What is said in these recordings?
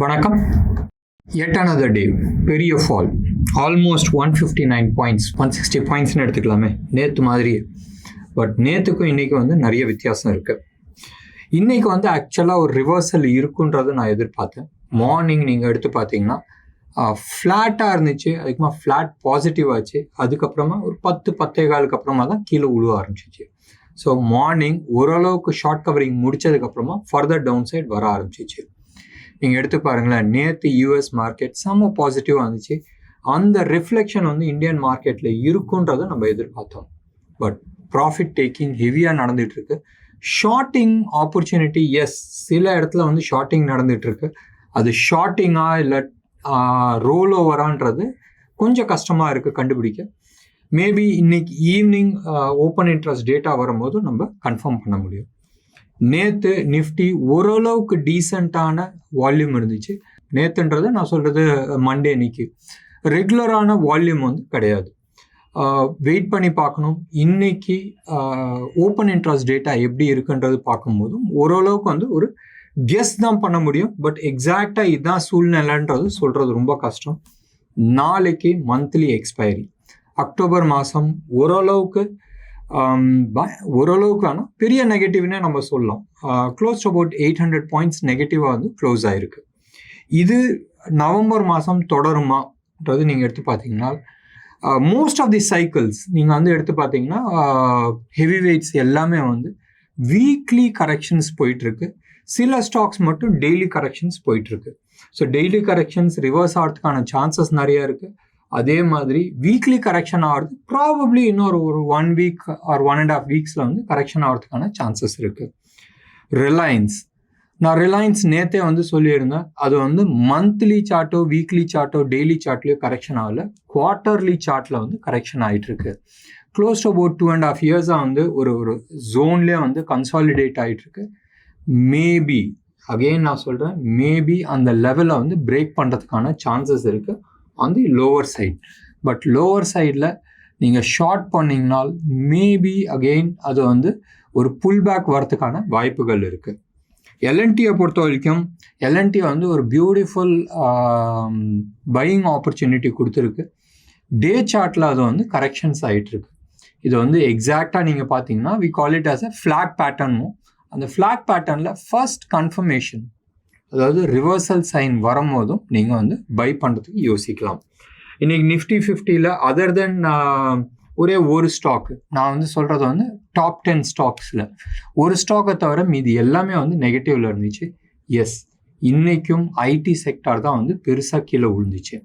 வணக்கம். Yet another day, பெரிய fall, almost 159 points, 160 பாயிண்ட்ஸ்னு எடுத்துக்கலாமே, நேற்று மாதிரியே. பட் நேற்றுக்கும் இன்றைக்கும் நிறைய வித்தியாசம் இருக்குது. இன்றைக்கி ஆக்சுவலாக ஒரு ரிவர்சல் இருக்குன்றது நான் எதிர்பார்த்தேன். மார்னிங் நீங்கள் எடுத்து பார்த்தீங்கன்னா ஃப்ளாட்டாக இருந்துச்சு, அதுக்கப்புறமா ஃப்ளாட் பாசிட்டிவ் ஆச்சு, அதுக்கப்புறமா ஒரு 10-10.15 அப்புறமா தான் கீழே உழுவ ஆரம்பிச்சிச்சு. ஸோ மார்னிங் ஓரளவுக்கு ஷார்ட் கவரிங் முடிச்சதுக்கப்புறமா ஃபர்தர் டவுன் சைட் வர ஆரம்பிச்சிச்சு. நீங்கள் எடுத்து பாருங்களேன், நேற்று யூஎஸ் மார்க்கெட் செம்ம பாசிட்டிவாக இருந்துச்சு. அந்த ரிஃப்ளெக்ஷன் இந்தியன் மார்க்கெட்டில் இருக்குன்றதை நம்ம எதிர்பார்த்தோம். பட் ப்ராஃபிட் டேக்கிங் ஹெவியாக நடந்துகிட்ருக்கு. ஷார்ட்டிங் ஆப்பர்ச்சுனிட்டி, எஸ், சில இடத்துல ஷார்ட்டிங் நடந்துகிட்ருக்கு. அது ஷார்ட்டிங்காக இல்லை ரோல் ஓவரான்றது கொஞ்சம் கஷ்டமாக இருக்குது கண்டுபிடிக்க. மேபி இன்னைக்கு ஈவினிங் ஓப்பன் இன்ட்ரெஸ்ட் டேட்டா வரும்போது நம்ம கன்ஃபார்ம் பண்ண முடியும். நேற்று நிஃப்டி ஓரளவுக்கு டீசெண்டான வால்யூம் இருந்துச்சு. நேற்றுன்றது நான் சொல்கிறது மண்டே இன்னைக்கு ரெகுலரான வால்யூம் கிடையாது. வெயிட் பண்ணி பார்க்கணும். இன்னைக்கு ஓப்பன் இன்ட்ரெஸ்ட் டேட்டா எப்படி இருக்குன்றது பார்க்கும்போதும் ஓரளவுக்கு ஒரு கெஸ் தான் பண்ண முடியும். பட் எக்ஸாக்டாக இதுதான் சூழ்நிலைன்றது சொல்கிறது ரொம்ப கஷ்டம். நாளைக்கு மந்த்லி எக்ஸ்பைரி, அக்டோபர் மாதம் ஓரளவுக்கான பெரிய நெகட்டிவ்னே நம்ம சொல்லலாம். க்ளோஸ் அபவுட் 800 பாயிண்ட்ஸ் நெகட்டிவாக க்ளோஸ் ஆகிருக்கு. இது நவம்பர் மாதம் தொடருமான்றது நீங்கள் எடுத்து பார்த்தீங்கன்னா மோஸ்ட் ஆஃப் தி சைக்கிள்ஸ் நீங்கள் எடுத்து பார்த்தீங்கன்னா ஹெவி வெயிட்ஸ் எல்லாமே வீக்லி கரெக்ஷன்ஸ் போயிட்டுருக்கு. சில ஸ்டாக்ஸ் மட்டும் டெய்லி கரெக்ஷன்ஸ் போயிட்டுருக்கு. ஸோ டெய்லி கரெக்ஷன்ஸ் ரிவர்ஸ் ஆகிறதுக்கான சான்சஸ் நிறையா இருக்குது. அதே மாதிரி வீக்லி கரெக்ஷன் ஆகிறது ப்ராபப்ளி இன்னொரு 1 வீக் ஆர் 1.5 வீக்ஸில் கரெக்ஷன் ஆகிறதுக்கான சான்சஸ் இருக்குது. நான் ரிலையன்ஸ் நேற்றே சொல்லியிருந்தேன். அது மந்த்லி சார்ட்டோ வீக்லி சார்ட்டோ டெய்லி சார்ட்லேயோ கரெக்ஷன் ஆகலை, குவார்ட்டர்லி சார்ட்டில் கரெக்ஷன் ஆகிட்டுருக்கு. க்ளோஸ் டு அபவுட் 2.5 இயர்ஸாக ஒரு ஜோன்லேயே கன்சாலிடேட் ஆகிட்டுருக்கு. மேபி அகெயின் நான் சொல்கிறேன், மேபி அந்த லெவலை பிரேக் பண்ணுறதுக்கான சான்சஸ் இருக்குது on the lower side. But lower சைடில் நீங்கள் ஷார்ட் பண்ணிங்கனால் மேபி அகெயின் அது ஒரு புல் பேக் வரத்துக்கான வாய்ப்புகள் இருக்குது. எல்என்டியை பொறுத்த வரைக்கும் எல்என்டி ஒரு பியூட்டிஃபுல் பையிங் ஆப்பர்ச்சுனிட்டி கொடுத்துருக்கு. டே சார்ட்டில் அது கரெக்ஷன்ஸ் ஆகிட்டுருக்கு. இது எக்ஸாக்டாக நீங்கள் பார்த்தீங்கன்னா we call it as a flag பேட்டர்னும். அந்த ஃப்ளாக் பேட்டர்னில் ஃபர்ஸ்ட் கன்ஃபர்மேஷன், அதாவது ரிவர்சல் சைன் வரும்போதும் நீங்கள் பை பண்ணுறதுக்கு யோசிக்கலாம். இன்றைக்கி நிஃப்டி 50ல் அதர் தென் ஒரே ஒரு ஸ்டாக்கு, நான் சொல்கிறது டாப் 10 ஸ்டாக்ஸில் ஒரு ஸ்டாக்கை தவிர மீதி எல்லாமே நெகட்டிவில் இருந்துச்சு. எஸ், இன்றைக்கும் ஐடி செக்டார் தான் பெருசாக கீழே விழுந்துச்சு.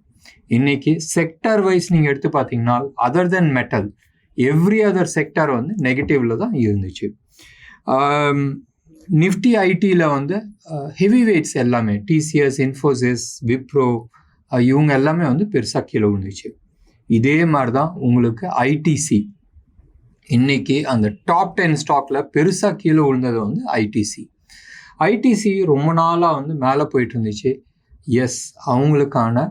இன்றைக்கி செக்டார் வைஸ் நீங்கள் எடுத்து பார்த்தீங்கன்னா அதர் தென் மெட்டல் எவ்ரி அதர் செக்டார் நெகட்டிவில் தான் இருந்துச்சு. நிஃப்டி ஐடியில் ஹெவி வெயிட்ஸ் எல்லாமே டிசிஎஸ், இன்ஃபோசிஸ், விப்ரோ இவங்க எல்லாமே பெருசாக கீழே விழுந்துச்சு. இதே மாதிரி தான் உங்களுக்கு ஐடிசி இன்னைக்கு அந்த டாப் 10 ஸ்டாக்ல பெருசாக கீழே விழுந்தது ஐடிசி ரொம்ப நாளாக மேலே போயிட்டு இருந்துச்சு. எஸ், அவங்களுக்கான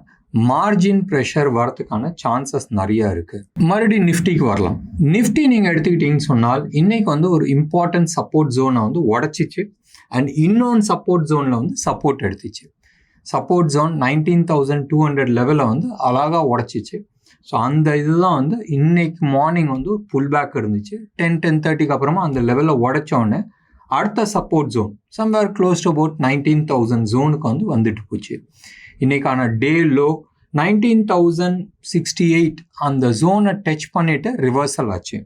மார்ஜின் ப்ரெஷர் வரதுக்கான சான்சஸ் நிறையா இருக்குது. மறுபடியும் நிஃப்டிக்கு வரலாம். நிஃப்டி நீங்கள் எடுத்துக்கிட்டீங்கன்னு சொன்னால் இன்னைக்கு ஒரு இம்பார்ட்டன்ட் சப்போர்ட் ஜோனை உடச்சிச்சு. அண்ட் இன்னொன்று சப்போர்ட் ஜோனில் சப்போர்ட் எடுத்துச்சு. சப்போர்ட் ஜோன் 19,200 லெவலில் அழகாக உடச்சிச்சு. ஸோ அந்த இதுதான் இன்னைக்கு மார்னிங் புல் பேக் இருந்துச்சு. 10-10:30 அப்புறமா அந்த லெவலில் உடச்சோடனே அடுத்த support zone somewhere close to about 19,000 ஜோனுக்கு வந்துட்டு போச்சு. இன்னைக்கான டே லோ 19,068 அந்த ஜோனை டச் பண்ணிட்டு ரிவர்சல் ஆச்சு.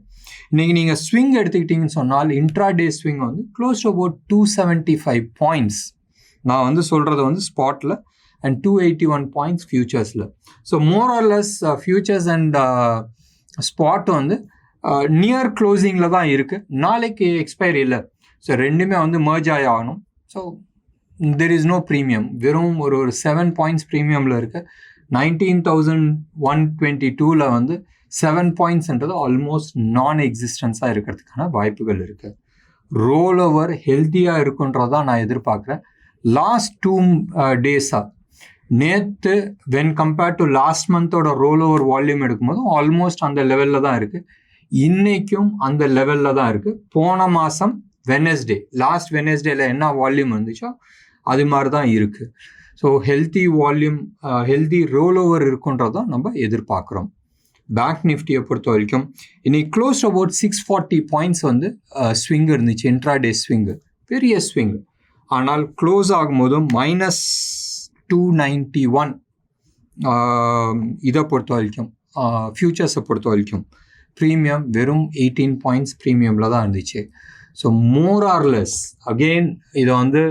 இன்னைக்கு நீங்கள் ஸ்விங் எடுத்துக்கிட்டீங்கன்னு சொன்னால் intraday swing close to about 275 points. நான் சொல்கிறது ஸ்பாட்டில் அண்ட் 281 பாயிண்ட்ஸ் ஃபியூச்சர்ஸில். So more or less futures and spot near க்ளோசிங்கில் தான் இருக்குது. நாளைக்கு எக்ஸ்பைரி இல்லை. ஸோ ரெண்டுமே மர்ஜ் ஆகணும். So there is no premium, வெறும் ஒரு 7 பாயிண்ட்ஸ் ப்ரீமியமில் இருக்குது. 19,122 7 பாயிண்ட்ஸ்ன்றது ஆல்மோஸ்ட் நான் எக்ஸிஸ்டன்ஸாக இருக்கிறதுக்கான வாய்ப்புகள் இருக்குது. ரோல் ஓவர் ஹெல்த்தியாக இருக்குன்றதான் நான் எதிர்பார்க்குறேன். லாஸ்ட் 2 டேஸாக நேற்று வென் கம்பேர்ட் டு லாஸ்ட் மந்தோட ரோல் ஓவர் வால்யூம் எடுக்கும்போது ஆல்மோஸ்ட் அந்த லெவலில் தான் இருக்குது. இன்றைக்கும் அந்த லெவலில் தான் இருக்குது. போன மாதம் வெனஸ்டே, லாஸ்ட் வெனஸ்டேல என்ன வால்யூம் இருந்துச்சோ அது மாதிரி தான் இருக்குது. So healthy volume, healthy roll over இருக்குன்றதான் நம்ம எதிர்பார்க்குறோம். பேங்க் நிஃப்டியை பொறுத்த வரைக்கும் இன்னைக்கு க்ளோஸ் அபவுட் 640 பாயிண்ட்ஸ் வந்து ஸ்விங் இருந்துச்சு, இன்ட்ராடே ஸ்விங்கு, பெரிய ஸ்விங். ஆனால் க்ளோஸ் ஆகும்போதும் -291 இதை பொறுத்த வரைக்கும், ஃபியூச்சர்ஸை பொறுத்த வரைக்கும் ப்ரீமியம் வெறும் 18 பாயிண்ட்ஸ் ப்ரீமியமில் தான் இருந்துச்சு. So more or less, again இதை வந்து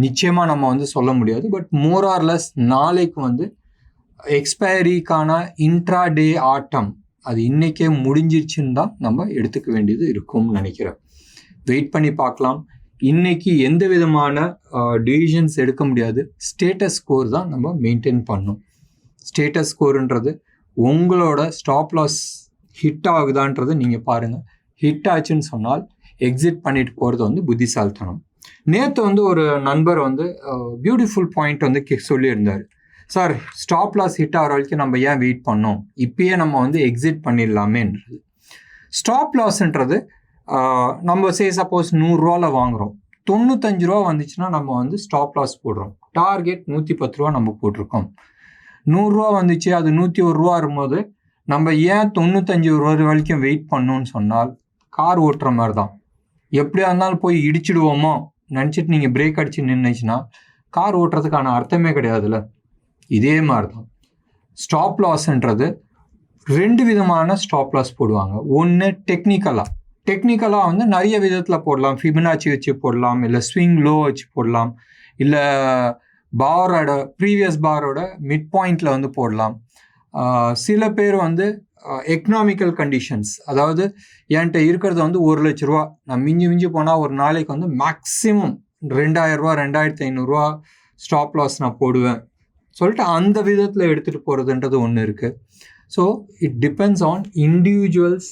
நிச்சயமாக நம்ம வந்து சொல்ல முடியாது, பட் மோர் ஆர் லெஸ் நாளைக்கு வந்து எக்ஸ்பைரிக்கான இன்ட்ராடே ஆட்டம் அது இன்றைக்கே முடிஞ்சிருச்சுன்னு தான் நம்ம எடுத்துக்க வேண்டியது இருக்கும்னு நினைக்கிறேன். வெயிட் பண்ணி பார்க்கலாம். இன்னைக்கு எந்த விதமான டிசிஷன்ஸ் எடுக்க முடியாது. ஸ்டேட்டஸ் ஸ்கோர் தான் நம்ம மெயின்டைன் பண்ணணும். ஸ்டேட்டஸ் ஸ்கோருன்றது உங்களோட ஸ்டாப் லாஸ் ஹிட் ஆகுதான்றது நீங்கள் பாருங்கள். ஹிட் ஆச்சுன்னு சொன்னால் எக்ஸிட் பண்ணிட்டு போகிறது வந்து புத்திசாலித்தனம். நேற்று வந்து ஒரு நண்பர் வந்து பியூட்டிஃபுல் பாயிண்ட் வந்து சொல்லியிருந்தார். சார், ஸ்டாப் லாஸ் ஹிட் ஆகிற வரைக்கும் நம்ம ஏன் வெயிட் பண்ணோம், இப்பயே நம்ம வந்து எக்ஸிட் பண்ணிடலாமேன்றது. ஸ்டாப் லாஸ்ன்றது நம்ம சப்போஸ் 100 ரூபாவில் வாங்குகிறோம், 95 ரூபா வந்துச்சுன்னா நம்ம வந்து ஸ்டாப் லாஸ் போடுறோம். டார்கெட் 110 ரூபா நம்ம போட்டிருக்கோம். 100 ரூபா வந்துச்சு, அது 101 ரூபா இருக்கும்போது நம்ம ஏன் 95 ரூபா வரைக்கும் வெயிட் பண்ணணும்னு சொன்னால், கார் ஓட்டுற மாதிரி தான். எப்படியா இருந்தாலும் போய் இடிச்சிடுவோமோ நினச்சிட்டு நீங்கள் பிரேக் அடிச்சு நின்றுச்சுன்னா கார் ஓட்டுறதுக்கான அர்த்தமே கிடையாதுல்ல. இதே மாதிரி தான் ஸ்டாப் லாஸ்ன்றது 2 விதமான ஸ்டாப் லாஸ் போடுவாங்க. ஒன்று டெக்னிக்கலாக வந்து நிறைய விதத்தில் போடலாம். ஃபிபனாச்சி வச்சு போடலாம், இல்லை ஸ்விங் லோ வச்சு போடலாம், இல்லை பாரோட ப்ரீவியஸ் பாரோட மிட் பாயிண்டில் வந்து போடலாம். சில பேர் வந்து எக்கனாமிக்கல் கண்டிஷன்ஸ், அதாவது என்கிட்ட இருக்கிறது வந்து 1 லட்ச ரூபா, நான் மிஞ்சி போனால் ஒரு நாளைக்கு வந்து மேக்ஸிமம் 2000 ரூபா 2500 ரூபா ஸ்டாப் லாஸ் நான் போடுவேன் சொல்லிட்டு அந்த விதத்தில் எடுத்துகிட்டு போகிறதுன்றது ஒன்று இருக்குது. So it depends on individuals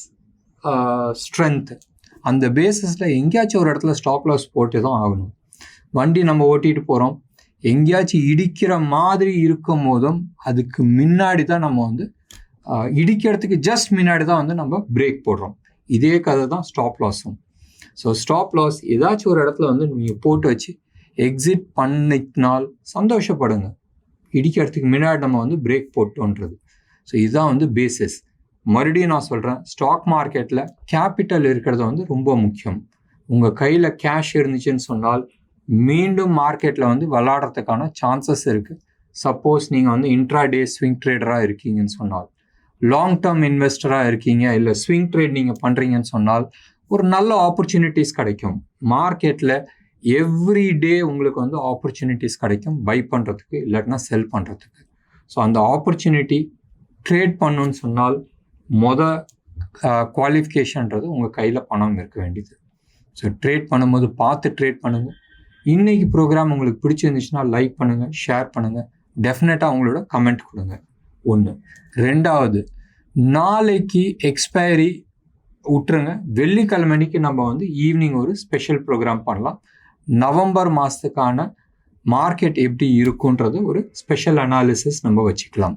strength. அந்த பேசிஸில் எங்கேயாச்சும் ஒரு இடத்துல ஸ்டாப் லாஸ் போட்டு தான் ஆகணும். வண்டி நம்ம ஓட்டிகிட்டு போகிறோம், எங்கேயாச்சும் இடிக்கிற மாதிரி இருக்கும் போதும் அதுக்கு முன்னாடி தான் நம்ம வந்து இடிக்கிறதுக்கு ஜஸ்ட் முன்னாடி தான் வந்து நம்ம பிரேக் போடுறோம். இதே கதை தான் ஸ்டாப் லாஸும். ஸோ ஸ்டாப் லாஸ் ஏதாச்சும் ஒரு இடத்துல வந்து நீங்கள் போட்டு வச்சு எக்ஸிட் பண்ணினால் சந்தோஷப்படுங்க. இடிக்கிறதுக்கு முன்னாடி நம்ம வந்து பிரேக் போட்டோன்றது. ஸோ இதுதான் வந்து பேசிஸ். மறுபடியும் நான் சொல்கிறேன், ஸ்டாக் மார்க்கெட்டில் கேபிட்டல் இருக்கிறது வந்து ரொம்ப முக்கியம். உங்கள் கையில் கேஷ் இருந்துச்சுன்னு சொன்னால் மீண்டும் மார்க்கெட்டில் வந்து விளாடுறதுக்கான சான்சஸ் இருக்குது. சப்போஸ் நீங்கள் வந்து இன்ட்ராடே ஸ்விங் ட்ரேடராக இருக்கீங்கன்னு சொன்னால், லாங் டேர்ம் இன்வெஸ்டராக இருக்கீங்க, இல்லை ஸ்விங் ட்ரேட் நீங்கள் பண்ணுறீங்கன்னு சொன்னால் ஒரு நல்ல ஆப்பர்ச்சுனிட்டிஸ் கிடைக்கும். மார்க்கெட்டில் எவ்ரி டே உங்களுக்கு வந்து ஆப்பர்ச்சுனிட்டிஸ் கிடைக்கும் பை பண்ணுறதுக்கு, இல்லாட்டினா செல் பண்ணுறதுக்கு. ஸோ அந்த ஆப்பர்ச்சுனிட்டி ட்ரேட் பண்ணணுன்னு சொன்னால் குவாலிஃபிகேஷன்றது உங்கள் கையில் பணம் இருக்க வேண்டியது. ஸோ ட்ரேட் பண்ணும்போது பார்த்து ட்ரேட் பண்ணுங்கள். இன்றைக்கி ப்ரோக்ராம் உங்களுக்கு பிடிச்சிருந்துச்சுன்னா லைக் பண்ணுங்கள், ஷேர் பண்ணுங்கள், டெஃபினட்டாக உங்களோட கமெண்ட் கொடுங்க. 1. 2வது, நாளைக்கு எக்ஸ்பைரி விட்டுருங்க. வெள்ளிக்கிழமைக்கு நம்ம வந்து ஈவினிங் ஒரு ஸ்பெஷல் ப்ரோக்ராம் பண்ணலாம். நவம்பர் மாதத்துக்கான மார்க்கெட் எப்படி இருக்குன்றது ஒரு ஸ்பெஷல் அனாலிசிஸ் நம்ம வச்சுக்கலாம்.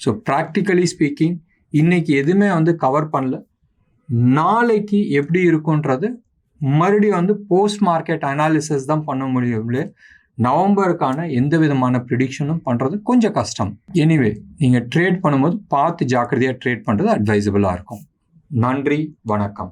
ஸோ ப்ராக்டிக்கலி ஸ்பீக்கிங் இன்னைக்கு எதுவுமே வந்து கவர் பண்ணல. நாளைக்கு எப்படி இருக்குன்றது மறுபடியும் வந்து போஸ்ட் மார்க்கெட் அனாலிசிஸ் தான் பண்ண முடியும். நவம்பருக்கான எந்த விதமான ப்ரிடிக்ஷனும் பண்ணுறது கொஞ்சம் கஷ்டம். எனிவே, நீங்கள் ட்ரேட் பண்ணும்போது பார்த்து ஜாக்கிரதையாக ட்ரேட் பண்ணுறது அட்வைசபிளாக இருக்கும். நன்றி, வணக்கம்.